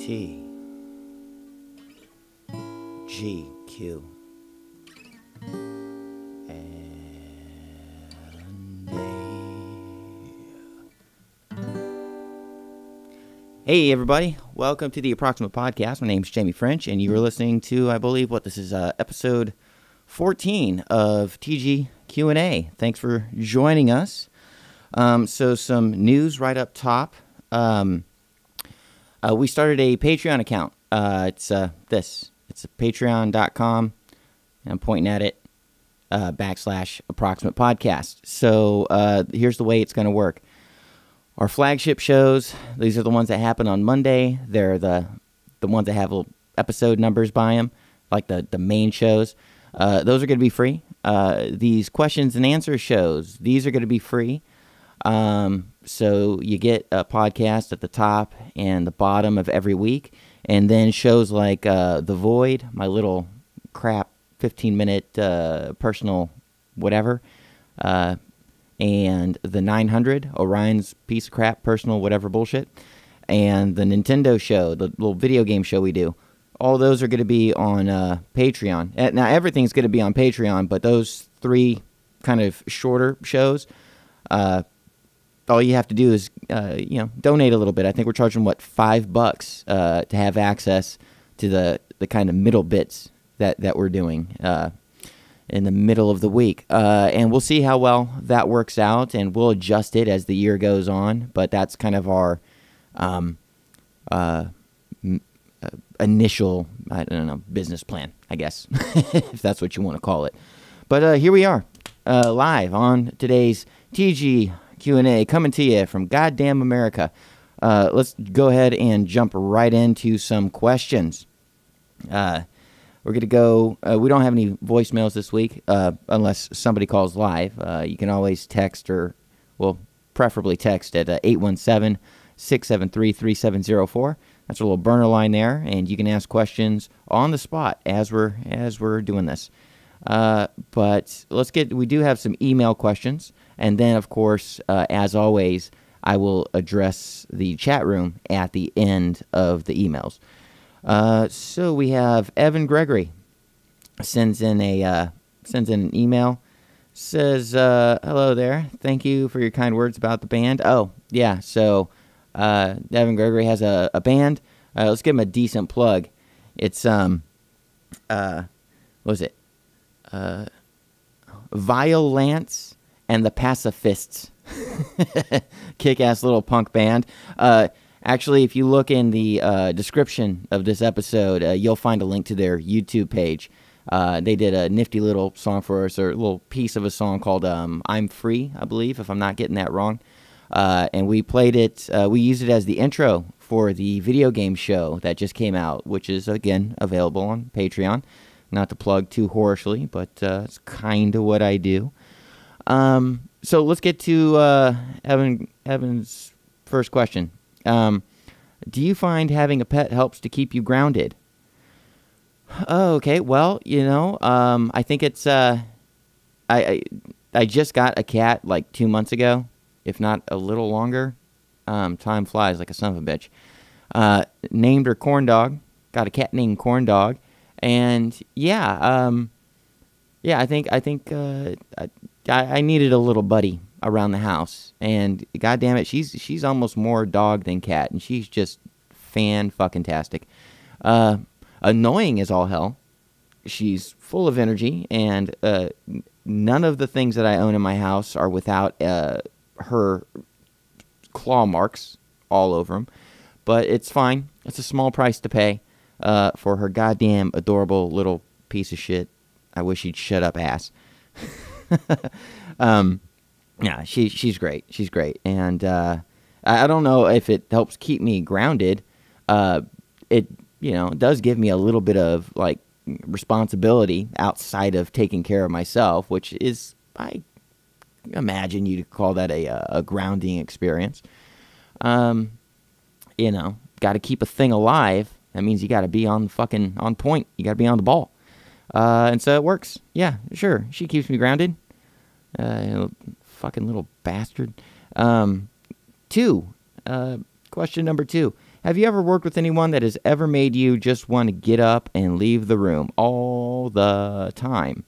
T G Q and A. Hey everybody, welcome to the Approximate Podcast. My name's Jamie French, and you are listening to, I believe, this is episode 14 of TG Q&A. Thanks for joining us. So some news right up top. We started a Patreon account. It's patreon.com, and I'm pointing at it, /Approximate Podcast. So here's the way it's going to work. Our flagship shows, these are the ones that happen on Monday. They're the ones that have little episode numbers by them, like the main shows. Those are going to be free. These questions and answers shows, these are going to be free. So you get a podcast at the top and the bottom of every week, and then shows like The Void, my little crap 15-minute personal whatever, and the 900, Orion's piece of crap personal whatever bullshit, and the Nintendo show, the little video game show we do. All those are going to be on Patreon. Now everything's going to be on Patreon, but those three kind of shorter shows, all you have to do is, donate a little bit. I think we're charging, $5 to have access to the kind of middle bits that we're doing in the middle of the week. And we'll see how well that works out, and we'll adjust it as the year goes on. But that's kind of our initial, business plan, I guess, if that's what you want to call it. But here we are, live on today's TG Q&A, coming to you from goddamn America. Let's go ahead and jump right into some questions. We're going to go, we don't have any voicemails this week, unless somebody calls live. You can always text preferably text at 817-673-3704. That's a little burner line there, and you can ask questions on the spot as we're doing this. But we do have some email questions. And then, of course, as always, I will address the chat room at the end of the emails. So we have Evan Gregory sends in an email. Says, hello there. Thank you for your kind words about the band. Oh, yeah. So Evan Gregory has a band. Let's give him a decent plug. It's what was it? Violence and the Pacifists. Kick-ass little punk band. Actually, if you look in the description of this episode, you'll find a link to their YouTube page. They did a nifty little song for us, or a little piece of a song called I'm Free, I believe, if I'm not getting that wrong. And we played it, we used it as the intro for the video game show that just came out, which is, again, available on Patreon. Not to plug too harshly, but it's kind of what I do. So let's get to Evan's first question. Do you find having a pet helps to keep you grounded? Oh, okay. Well, I think it's I just got a cat like 2 months ago, if not a little longer. Time flies like a son of a bitch. Named her Corn Dog. Got a cat named Corn Dog. And I think I needed a little buddy around the house, and goddamn it, she's almost more dog than cat, and she's just fan-fucking-tastic. Annoying as all hell. She's full of energy, and none of the things that I own in my house are without her claw marks all over them. But it's fine. It's a small price to pay. For her goddamn adorable little piece of shit. I wish she'd shut up, ass. Yeah, she's great. She's great. And I don't know if it helps keep me grounded. It does give me a little bit of like responsibility outside of taking care of myself, which is, I imagine you'd call that a grounding experience. Got to keep a thing alive. That means you got to be on point. You got to be on the ball. And so it works. Yeah, sure. She keeps me grounded. Fucking little bastard. Question number 2. Have you ever worked with anyone that has ever made you just want to get up and leave the room all the time?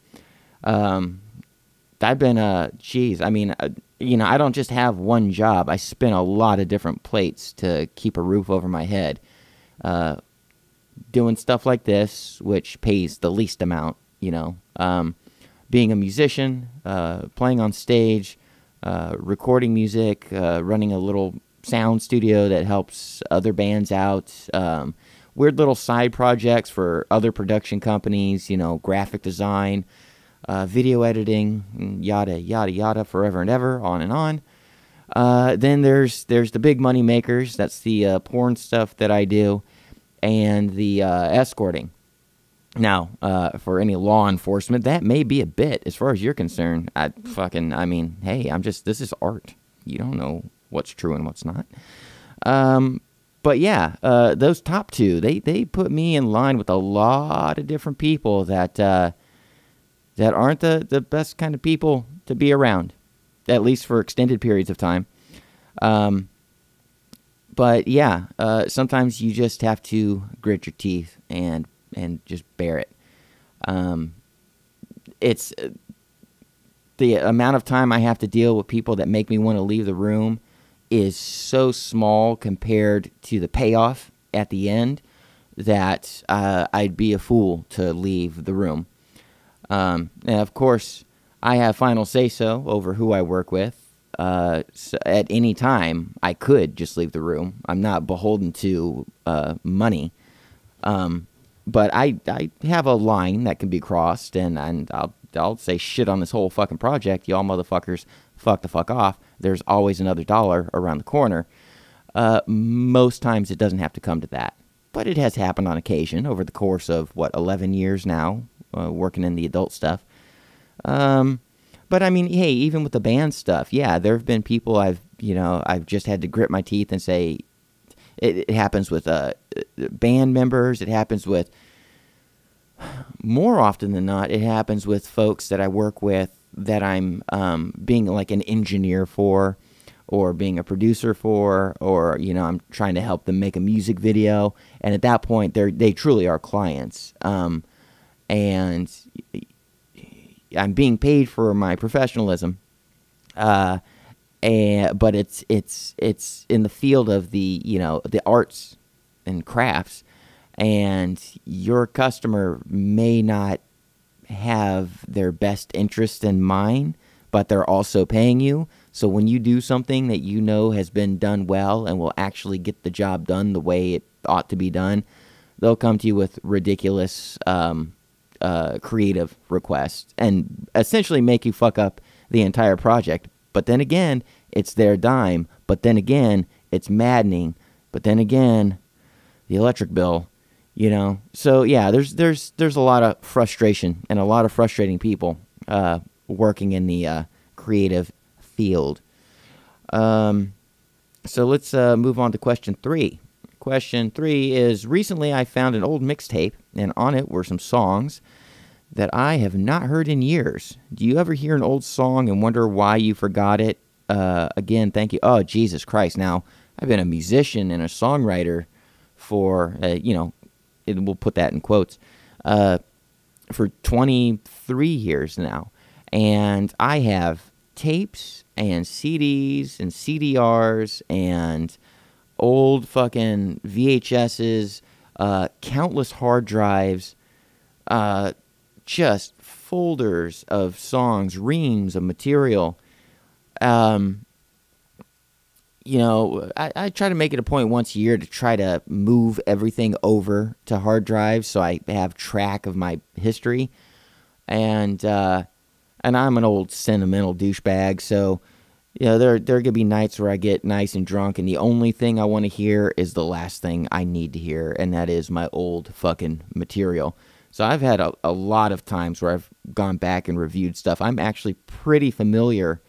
I've been, geez, I mean, I don't just have one job. I spin a lot of different plates to keep a roof over my head. Doing stuff like this, which pays the least amount, being a musician, playing on stage, recording music, running a little sound studio that helps other bands out, weird little side projects for other production companies, graphic design, video editing, yada, yada, yada, forever and ever, on and on. Then there's the big money makers. That's the porn stuff that I do, and the escorting. Now, for any law enforcement, that may be a bit, as far as you're concerned. Hey, this is art. You don't know what's true and what's not. But yeah, those top two, they put me in line with a lot of different people that aren't the best kind of people to be around, at least for extended periods of time. But yeah, sometimes you just have to grit your teeth and just bear it. It's the amount of time I have to deal with people that make me want to leave the room is so small compared to the payoff at the end that I'd be a fool to leave the room. And of course, I have final say-so over who I work with. So at any time, I could just leave the room. I'm not beholden to money. But I have a line that can be crossed, and I'll say shit on this whole fucking project. Y'all motherfuckers fuck the fuck off. There's always another dollar around the corner. Most times it doesn't have to come to that. But it has happened on occasion over the course of, 11 years now, working in the adult stuff. But I mean, hey, even with the band stuff, yeah, there have been people I've just had to grit my teeth and say, it happens with band members. It happens with, more often than not, it happens with folks that I work with that I'm being like an engineer for, or being a producer for, or, I'm trying to help them make a music video. And at that point, they truly are clients. And I'm being paid for my professionalism. But it's in the field of the arts and crafts, and your customer may not have their best interest in mind, but they're also paying you. So when you do something that has been done well and will actually get the job done the way it ought to be done, they'll come to you with ridiculous creative requests and essentially make you fuck up the entire project. But then again, it's their dime. But then again, it's maddening. But then again, the electric bill, So yeah, there's a lot of frustration and a lot of frustrating people working in the creative field. So let's move on to question 3. Question 3 is, recently I found an old mixtape, and on it were some songs that I have not heard in years. Do you ever hear an old song and wonder why you forgot it? Again, thank you. Oh, Jesus Christ. Now, I've been a musician and a songwriter for, we'll put that in quotes, for 23 years now. And I have tapes and CDs and CDRs and old fucking VHSs, countless hard drives, just folders of songs, reams of material. I try to make it a point once a year to try to move everything over to hard drives so I have track of my history. And I'm an old sentimental douchebag, so there are gonna be nights where I get nice and drunk, and the only thing I want to hear is the last thing I need to hear, and that is my old fucking material. So I've had a lot of times where I've gone back and reviewed stuff. I'm actually pretty familiar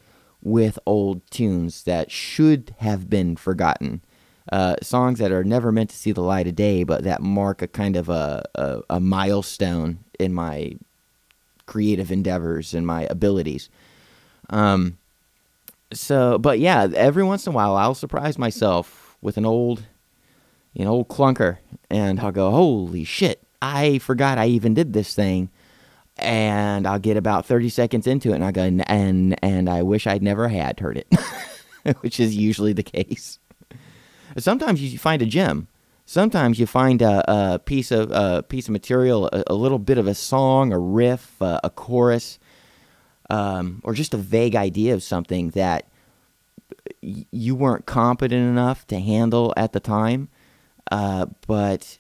with old tunes that should have been forgotten. Songs that are never meant to see the light of day, but that mark a kind of a milestone in my creative endeavors and my abilities. But yeah, every once in a while I'll surprise myself with an old old clunker, and I'll go, holy shit, I forgot I even did this thing. And I'll get about 30 seconds into it, and I go, and I wish I'd never had heard it, which is usually the case. Sometimes you find a gem. Sometimes you find a piece of material, a little bit of a song, a riff, a chorus, or just a vague idea of something that you weren't competent enough to handle at the time, but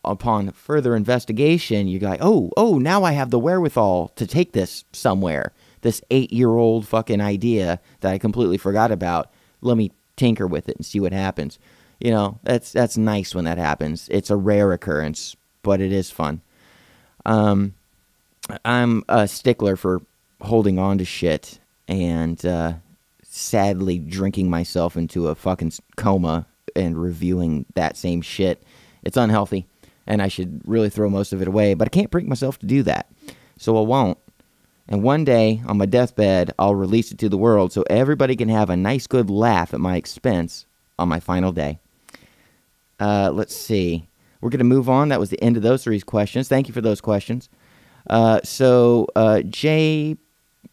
upon further investigation, you go like, oh, now I have the wherewithal to take this somewhere. This 8-year-old fucking idea that I completely forgot about. Let me tinker with it and see what happens. That's nice when that happens. It's a rare occurrence, but it is fun. I'm a stickler for holding on to shit and sadly drinking myself into a fucking coma and reviewing that same shit. It's unhealthy, and I should really throw most of it away, but I can't bring myself to do that, so I won't. And one day, on my deathbed, I'll release it to the world so everybody can have a nice, good laugh at my expense on my final day. Let's see. We're going to move on. That was the end of those 3 questions. Thank you for those questions. Jay,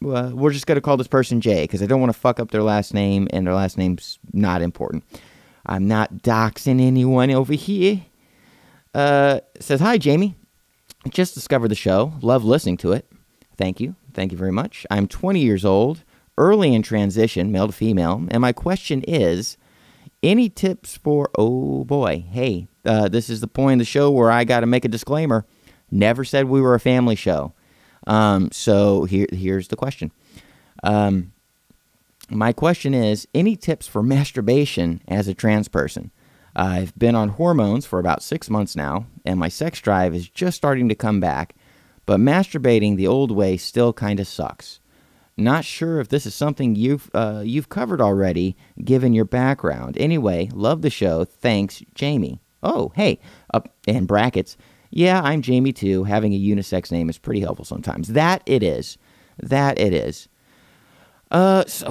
we're just going to call this person Jay, because I don't want to fuck up their last name, and their last name's not important. I'm not doxing anyone over here. Says, hi, Jamie. Just discovered the show. Love listening to it. Thank you. Thank you very much. I'm 20 years old, early in transition, male to female, and my question is, any tips for, oh boy, hey, this is the point in the show where I got to make a disclaimer. Never said we were a family show. So here's the question. My question is, any tips for masturbation as a trans person? I've been on hormones for about 6 months now, and my sex drive is just starting to come back, but masturbating the old way still kind of sucks. Not sure if this is something you've covered already, given your background. Anyway, love the show. Thanks, Jamie. Oh, hey, in brackets, yeah, I'm Jamie too. Having a unisex name is pretty helpful sometimes. That it is.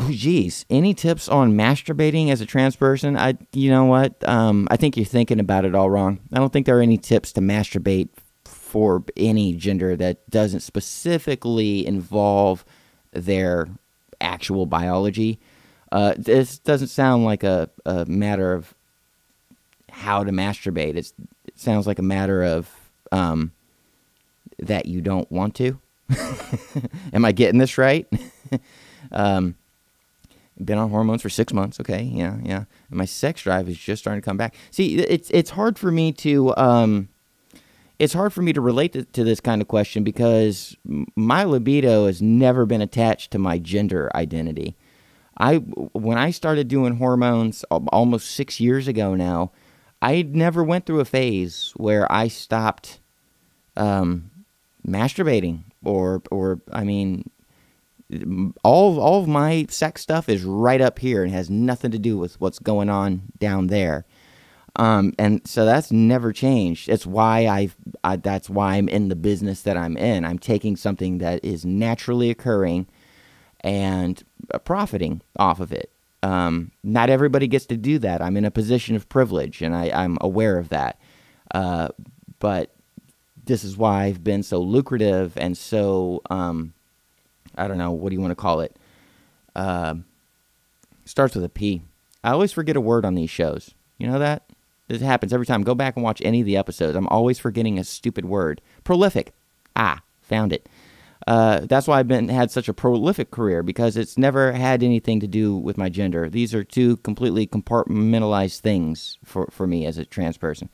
Geez, any tips on masturbating as a trans person? You know what? I think you're thinking about it all wrong. I don't think there are any tips to masturbate for any gender that doesn't specifically involve their actual biology. This doesn't sound like a matter of how to masturbate. It sounds like a matter of that you don't want to. Am I getting this right? Been on hormones for 6 months. Okay, yeah. And my sex drive is just starting to come back. See, it's hard for me to relate to this kind of question because my libido has never been attached to my gender identity. When I started doing hormones almost 6 years ago now, I never went through a phase where I stopped masturbating or I mean, all of my sex stuff is right up here and has nothing to do with what's going on down there. And so that's never changed. It's why that's why I'm in the business that I'm in. I'm taking something that is naturally occurring and profiting off of it. Not everybody gets to do that. I'm in a position of privilege, and I'm aware of that. But this is why I've been so lucrative and so, I don't know, what do you want to call it? Starts with a P. I always forget a word on these shows. You know that? This happens every time. Go back and watch any of the episodes. I'm always forgetting a stupid word. Prolific. Found it. That's why I've had such a prolific career, because it's never had anything to do with my gender. These are two completely compartmentalized things for me as a trans person.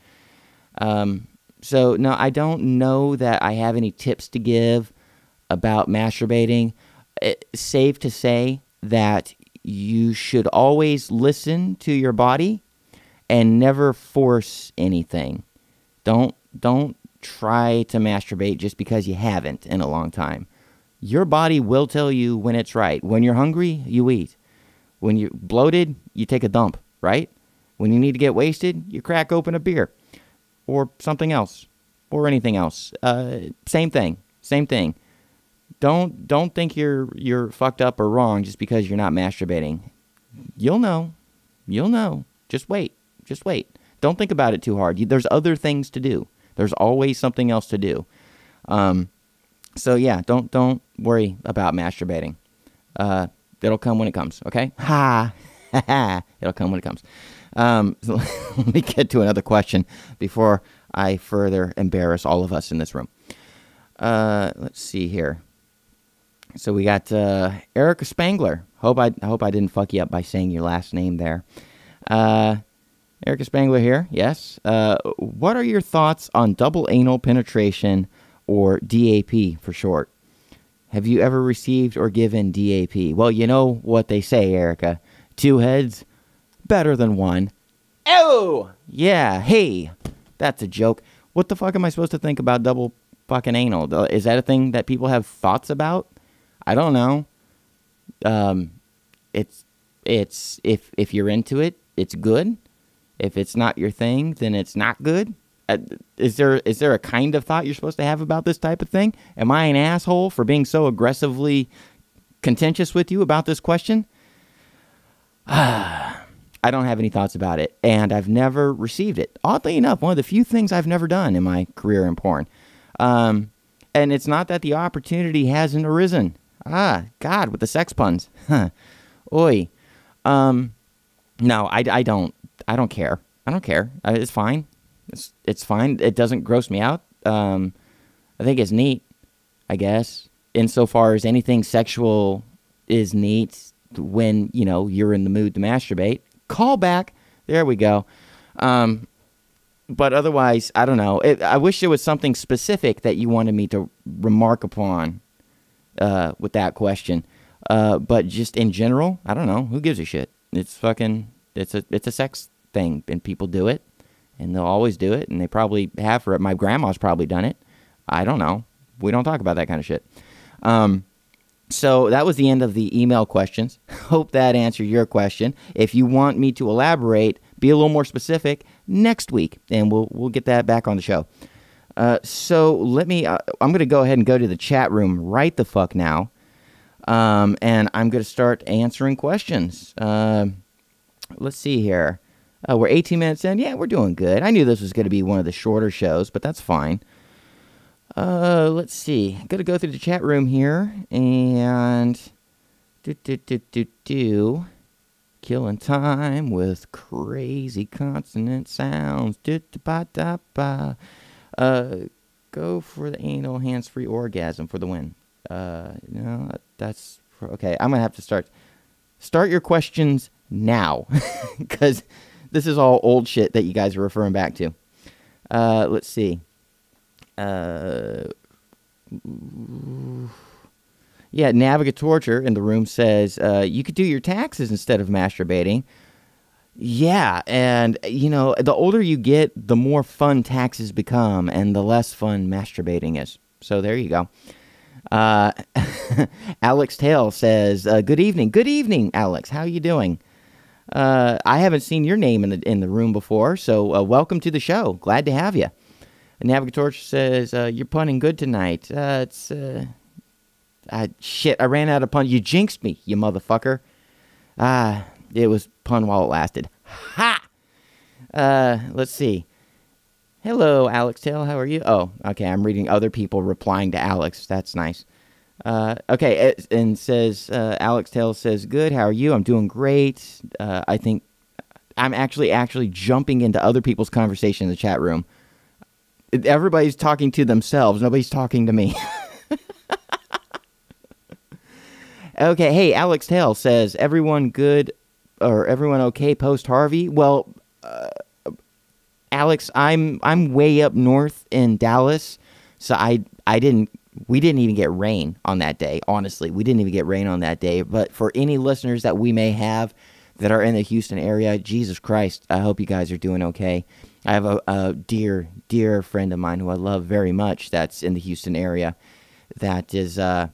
So, no, I don't know that I have any tips to give about masturbating. It's safe to say that you should always listen to your body and never force anything. Don't try to masturbate just because you haven't in a long time. Your body will tell you when it's right. When you're hungry, you eat. When you're bloated, you take a dump, right? When you need to get wasted, you crack open a beer or something else or anything else. Same thing. Don't think you're fucked up or wrong just because you're not masturbating. You'll know. Just wait. Don't think about it too hard. There's other things to do. There's always something else to do. So yeah, don't worry about masturbating. It'll come when it comes. Okay? Ha! It'll come when it comes. So let me get to another question before I further embarrass all of us in this room. Let's see here. So we got Erica Spangler. Hope I didn't fuck you up by saying your last name there. Erica Spangler here. Yes. What are your thoughts on double anal penetration, or DAP for short? Have you ever received or given DAP? Well, you know what they say, Erica. 2 heads, better than 1. Oh! Yeah, hey, that's a joke. What the fuck am I supposed to think about double fucking anal? Is that a thing that people have thoughts about? I don't know. It's if you're into it, it's good. If it's not your thing, then it's not good. Is there a kind of thought you're supposed to have about this type of thing? Am I an asshole for being so aggressively contentious with you about this question? I don't have any thoughts about it, and I've never received it. Oddly enough, one of the few things I've never done in my career in porn. And it's not that the opportunity hasn't arisen. God, with the sex puns. Huh. Oi. No, I don't care. I don't care. It's fine. It's fine. It doesn't gross me out. I think it's neat, I guess. Insofar as anything sexual is neat when, you're in the mood to masturbate. Call back. There we go. But otherwise, I don't know. I wish there was something specific that you wanted me to remark upon with that question. But just in general, I don't know. Who gives a shit? It's a sex thing, and people do it, and they'll always do it, and they probably have for it. My grandma's probably done it. I don't know. We don't talk about that kind of shit. So that was the end of the email questions. Hope that answered your question. If you want me to elaborate, be a little more specific next week, and we'll get that back on the show. So let me. I'm going to go ahead and go to the chat room right the fuck now, and I'm going to start answering questions. Let's see here. We're 18 minutes in. Yeah, we're doing good. I knew this was going to be one of the shorter shows, but that's fine. Let's see. I'm going to go through the chat room here and killing time with crazy consonant sounds. Go for the anal hands-free orgasm for the win. No, that's okay. I'm going to have to start your questions now because this is all old shit that you guys are referring back to. Let's see. Yeah, Navigatorture in the room says, you could do your taxes instead of masturbating. Yeah, and, the older you get, the more fun taxes become, and the less fun masturbating is. So there you go. Alex Tail says, good evening. Good evening, Alex. How are you doing? I haven't seen your name in the room before, so welcome to the show. Glad to have you. Navigator says, you're punning good tonight. Shit, I ran out of pun. You jinxed me, you motherfucker. It was pun while it lasted. Ha! Let's see. Hello, Alex Tail. How are you? Oh, okay. I'm reading other people replying to Alex. That's nice. Okay, and says, Alex Tail says, good. How are you? I'm doing great. I think I'm actually jumping into other people's conversation in the chat room. Everybody's talking to themselves. Nobody's talking to me. Okay, hey, Alex Tail says, everyone good or everyone okay post Harvey? Well, Alex, I'm way up north in Dallas, so we didn't even get rain on that day. Honestly, we didn't even get rain on that day. But for any listeners that we may have that are in the Houston area, Jesus Christ, I hope you guys are doing okay. I have a dear, dear friend of mine who I love very much that's in the Houston area that is that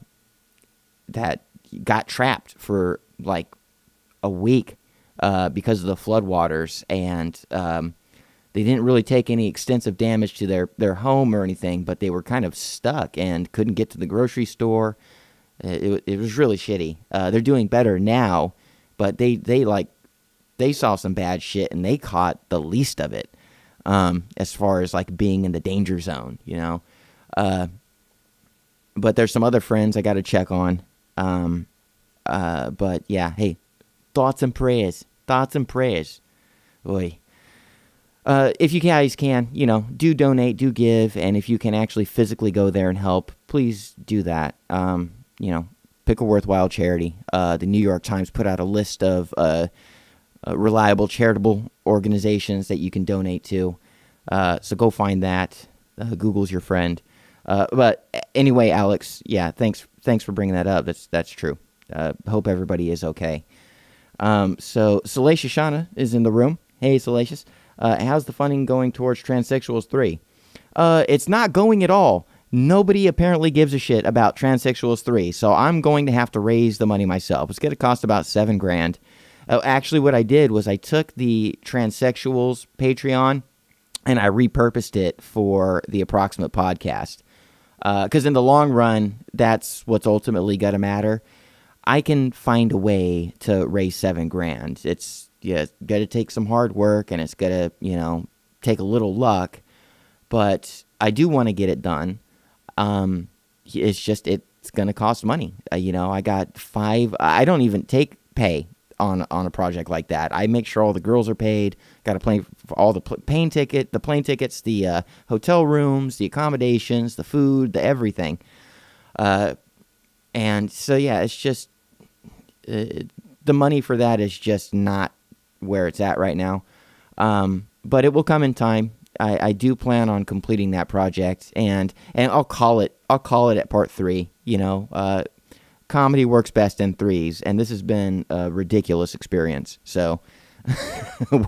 got trapped for like a week because of the floodwaters, and they didn't really take any extensive damage to their home or anything, but they were kind of stuck and couldn't get to the grocery store. It was really shitty. They're doing better now, but they saw some bad shit and they caught the least of it. as far as like being in the danger zone, you know. But there's some other friends I got to check on. But yeah, hey, thoughts and prayers. Boy. If you guys can, you know, do donate, do give, and if you can actually physically go there and help, please do that. You know, pick a worthwhile charity. The New York Times put out a list of reliable charitable organizations that you can donate to. So go find that. Google's your friend. But anyway, Alex, yeah, thanks for bringing that up. That's true. Hope everybody is okay. So Salacious Shauna is in the room. Hey, Salacious. How's the funding going towards Transsexuals 3? It's not going at all. Nobody apparently gives a shit about Transsexuals 3, so I'm going to have to raise the money myself. It's going to cost about $7,000. Actually, what I did was I took the Transsexuals Patreon and I repurposed it for the Approximate podcast. Because in the long run, that's what's ultimately going to matter. I can find a way to raise $7,000. It's going to take some hard work, and it's going to, you know, take a little luck. But I do want to get it done. It's just it's going to cost money. You know, I got 5. I don't even take pay on a project like that. I make sure all the girls are paid. Got to pay for all the plane tickets, the hotel rooms, the accommodations, the food, the everything. And so yeah, it's just the money for that is just not where it's at right now. But it will come in time. I do plan on completing that project, and I'll call it at part 3. You know, comedy works best in threes, and this has been a ridiculous experience. So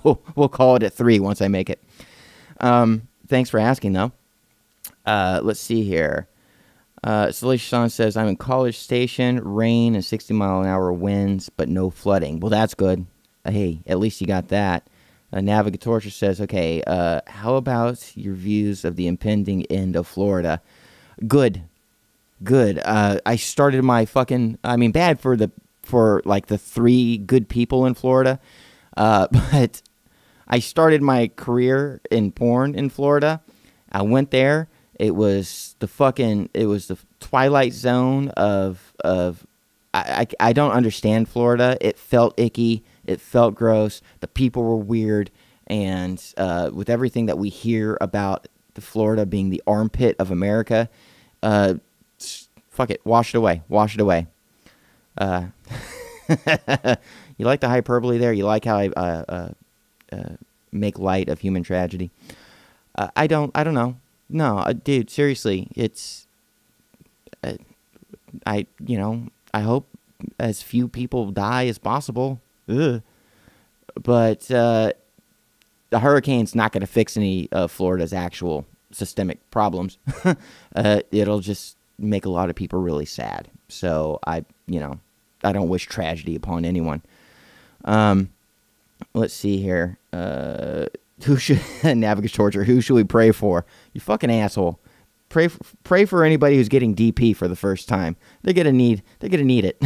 we'll call it at 3 once I make it. Thanks for asking, though. Let's see here. Salacious Shawn says, I'm in College Station, rain and 60-mile-an-hour winds, but no flooding. Well, that's good. Hey, at least you got that. Navigator says, okay, how about your views of the impending end of Florida? Good. I started my bad for the 3 good people in Florida. But I started my career in porn in Florida. I went there. It was the twilight zone of I don't understand Florida. It felt icky. It felt gross. The people were weird. And with everything that we hear about the Florida being the armpit of America, fuck it. Wash it away. You like the hyperbole there? You like how I make light of human tragedy? I don't know. No, dude, seriously, it's, I hope as few people die as possible. Ugh. But the hurricane's not going to fix any of Florida's actual systemic problems. It'll just make a lot of people really sad. So I don't wish tragedy upon anyone. Let's see here. Who should Navigator Torture? Who should we pray for? You fucking asshole. Pray for anybody who's getting DP for the first time. They're gonna need it.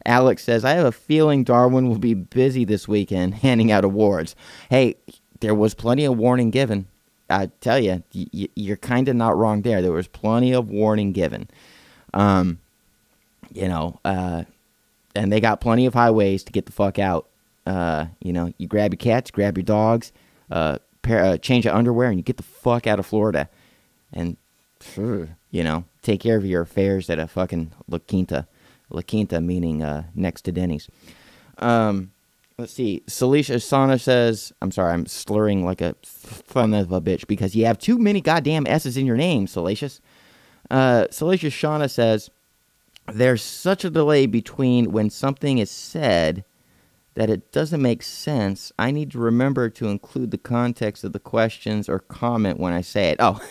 Alex says, I have a feeling Darwin will be busy this weekend handing out awards. Hey, there was plenty of warning given. I tell you, you're kind of not wrong there. There was plenty of warning given. And they got plenty of highways to get the fuck out. You grab your cats, grab your dogs, change your underwear, and you get the fuck out of Florida. And, take care of your affairs at a fucking La Quinta. La Quinta meaning next to Denny's. Let's see. Salacious Shauna says, I'm sorry, I'm slurring like a son of a bitch because you have too many goddamn S's in your name, Salacious. Salacious Shauna says, there's such a delay between when something is said that it doesn't make sense. I need to remember to include the context of the questions or comment when I say it. Oh,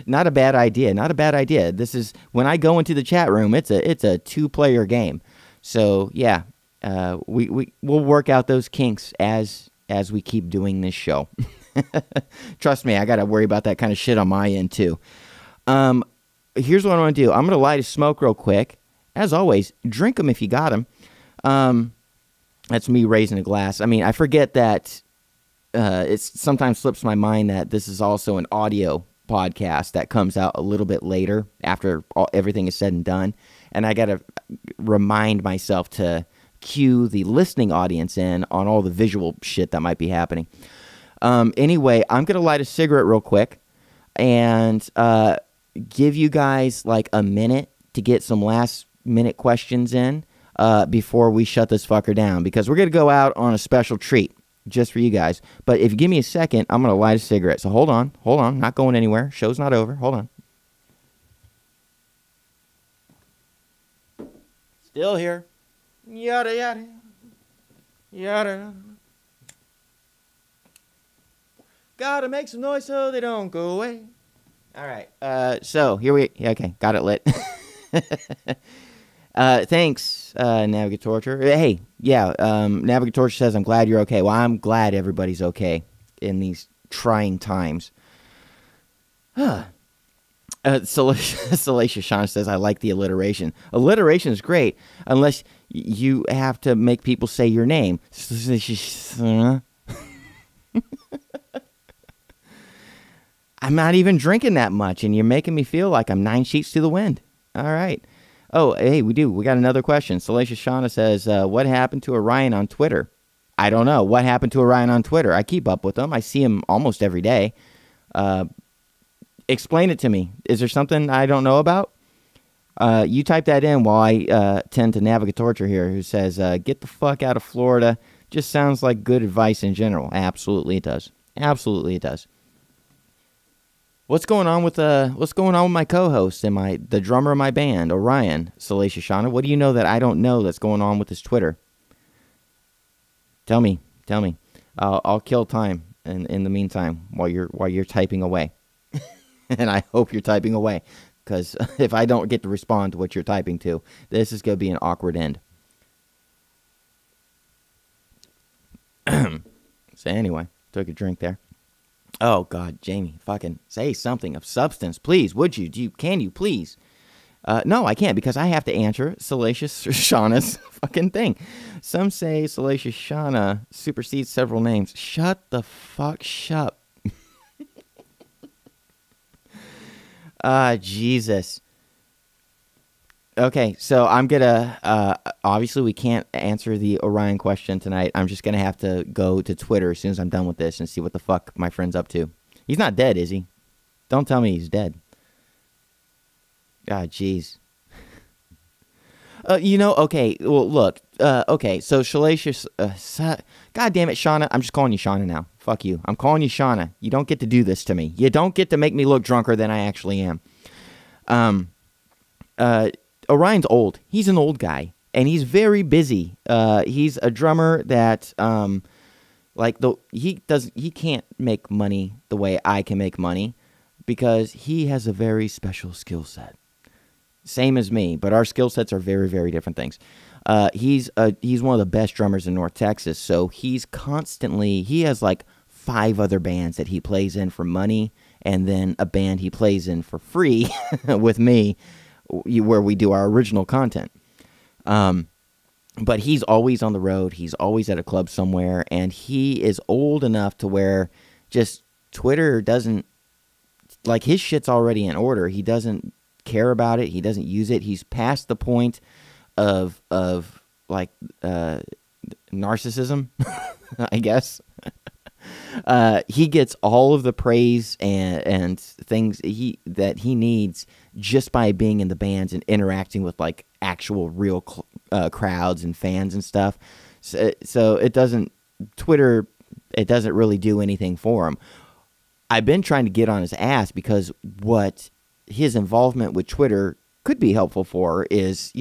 not a bad idea. This is when I go into the chat room. It's a 2-player game. So yeah, we'll work out those kinks as we keep doing this show. Trust me, I got to worry about that kind of shit on my end too. Here's what I'm going to do. I'm going to light a smoke real quick. As always, drink them if you got them. That's me raising a glass. I mean, I forget that it sometimes slips my mind that this is also an audio podcast that comes out a little bit later after everything is said and done. And I got to remind myself to cue the listening audience in on all the visual shit that might be happening. Anyway, I'm going to light a cigarette real quick and give you guys like a minute to get some last minute questions in before we shut this fucker down, because we're going to go out on a special treat just for you guys. But if you give me a second, I'm going to light a cigarette. So hold on, not going anywhere. Show's not over. Hold on. Still here. Yada, yada. Yada. Gotta make some noise so they don't go away. All right. So here we... Okay, got it lit. Thanks, Navigatorture. Hey, yeah, Navigatorture says, I'm glad you're okay. Well, I'm glad everybody's okay in these trying times. Salacious Shauna says, I like the alliteration. Alliteration is great, unless you have to make people say your name. I'm not even drinking that much, and you're making me feel like I'm 9 sheets to the wind. All right. Oh, hey, we got another question. Salacious Shauna says, what happened to Orion on Twitter? I don't know. What happened to Orion on Twitter? I keep up with him. I see him almost every day. Explain it to me. Is there something I don't know about? You type that in while I tend to Navigatorture here, who says, get the fuck out of Florida. Just sounds like good advice in general. Absolutely it does. Absolutely it does. What's going on with my co-host and the drummer of my band, Orion? Salacious Shauna, what do you know that I don't know that's going on with his Twitter? Tell me. I'll kill time in the meantime while you're typing away. And I hope you're typing away, because if I don't get to respond to what you're typing to, this is going to be an awkward end. So anyway, took a drink there. Oh, God, Jamie, fucking say something of substance, please, would you? Can you, please? No, I can't, because I have to answer Salacious Shauna's fucking thing. Some say Salacious Shauna supersedes several names. Shut the fuck up. Jesus. Okay, so I'm gonna, obviously we can't answer the Orion question tonight. I'm just gonna have to go to Twitter as soon as I'm done with this and see what the fuck my friend's up to. He's not dead, is he? Don't tell me he's dead. God, jeez. Okay, well, look, okay, so Salacious, God damn it, Shauna, I'm just calling you Shauna now. Fuck you. I'm calling you Shauna. You don't get to do this to me. You don't get to make me look drunker than I actually am. Orion's old. He's an old guy, and he's very busy. He's a drummer that, he can't make money the way I can make money, because he has a very special skill set. Same as me, but our skill sets are very, very different things. He's one of the best drummers in North Texas, so he has like 5 other bands that he plays in for money, and then a band he plays in for free with me, where we do our original content. But he's always on the road. He's always at a club somewhere, and he is old enough to where just Twitter doesn't, like, his shit's already in order. He doesn't care about it. He doesn't use it. He's past the point of narcissism, I guess. He gets all of the praise and things that he needs just by being in the bands and interacting with like actual real crowds and fans and stuff. So Twitter doesn't really do anything for him. I've been trying to get on his ass, because what his involvement with Twitter could be helpful for is,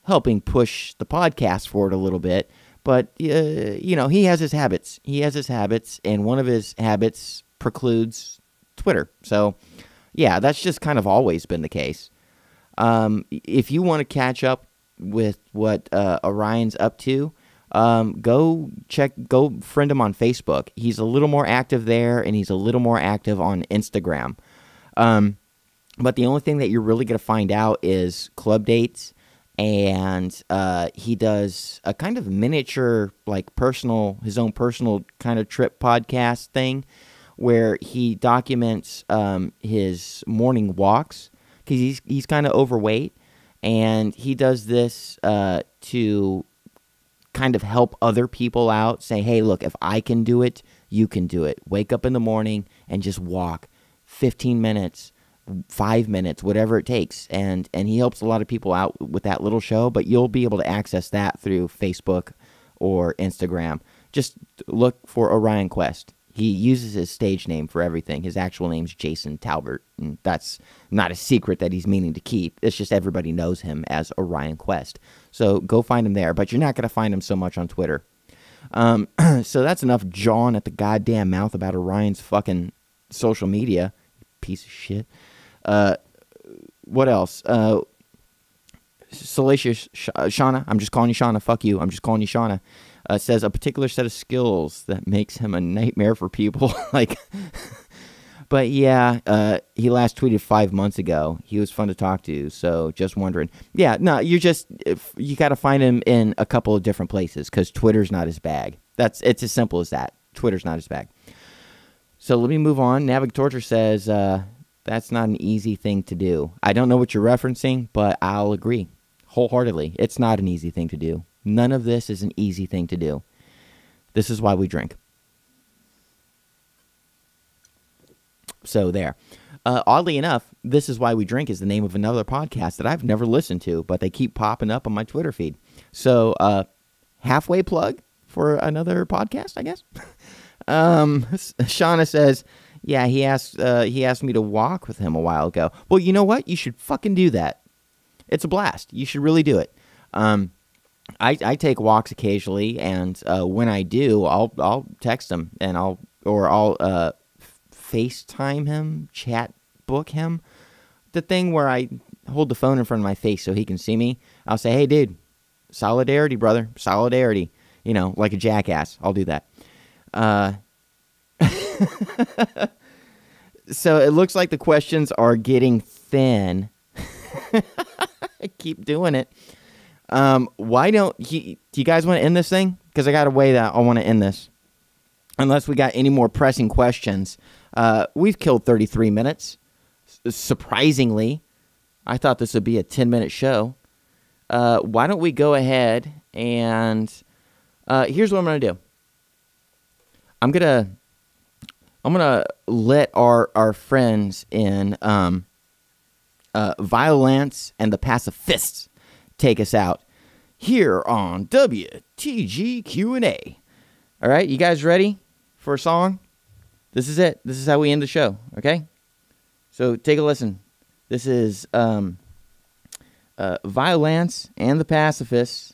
helping push the podcast forward a little bit. But, he has his habits. And one of his habits precludes Twitter. So, yeah, that's just kind of always been the case. If you want to catch up with what Orion's up to, go friend him on Facebook. He's a little more active there, and he's a little more active on Instagram. But the only thing that you're really going to find out is club dates and he does a kind of miniature, like his own personal kind of trip podcast thing, where he documents his morning walks, because he's kind of overweight, and he does this to kind of help other people out, say, hey, look, if I can do it, you can do it. Wake up in the morning and just walk 15 minutes, 5 minutes, whatever it takes. And he helps a lot of people out with that little show, but you'll be able to access that through Facebook or Instagram. Just look for Orion Quest. He uses his stage name for everything. His actual name's Jason Talbert, and that's not a secret that he's meaning to keep. It's just everybody knows him as Orion Quest. So go find him there, but you're not going to find him so much on Twitter. So that's enough jawing at the goddamn mouth about Orion's fucking social media. Piece of shit. What else? Salacious Shauna. I'm just calling you Shauna. Fuck you. I'm just calling you Shauna. Says a particular set of skills that makes him a nightmare for people. But yeah, he last tweeted 5 months ago. He was fun to talk to. So just wondering. Yeah, no, you got to find him in a couple of different places, because Twitter's not his bag. It's as simple as that. Twitter's not his bag. So let me move on. Navig Torture says that's not an easy thing to do. I don't know what you're referencing, but I'll agree wholeheartedly. It's not an easy thing to do. None of this is an easy thing to do. This is why we drink. So there. Oddly enough, This Is Why We Drink is the name of another podcast that I've never listened to, but they keep popping up on my Twitter feed. So halfway plug for another podcast, I guess. Shauna says, yeah, he asked me to walk with him a while ago. Well, you know what? You should fucking do that. It's a blast. You should really do it. I take walks occasionally, and when I do, I'll text him, and I'll FaceTime him, chat book him. The thing where I hold the phone in front of my face so he can see me. I'll say, hey, dude, solidarity, brother, solidarity. You know, like a jackass. I'll do that. So it looks like the questions are getting thin. I keep doing it. Why don't do you guys want to end this thing? Because I got a way that I want to end this. Unless we got any more pressing questions. We've killed 33 minutes. Surprisingly, I thought this would be a 10-minute show. Why don't we go ahead and here's what I'm going to do. I'm gonna let our friends in Violence and the Pacifists take us out here on WTG Q&A. All right, you guys ready for a song? This is it. This is how we end the show, okay? So take a listen. This is Violence and the Pacifists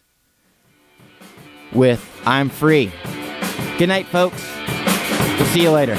with I'm Free. Good night, folks. We'll see you later.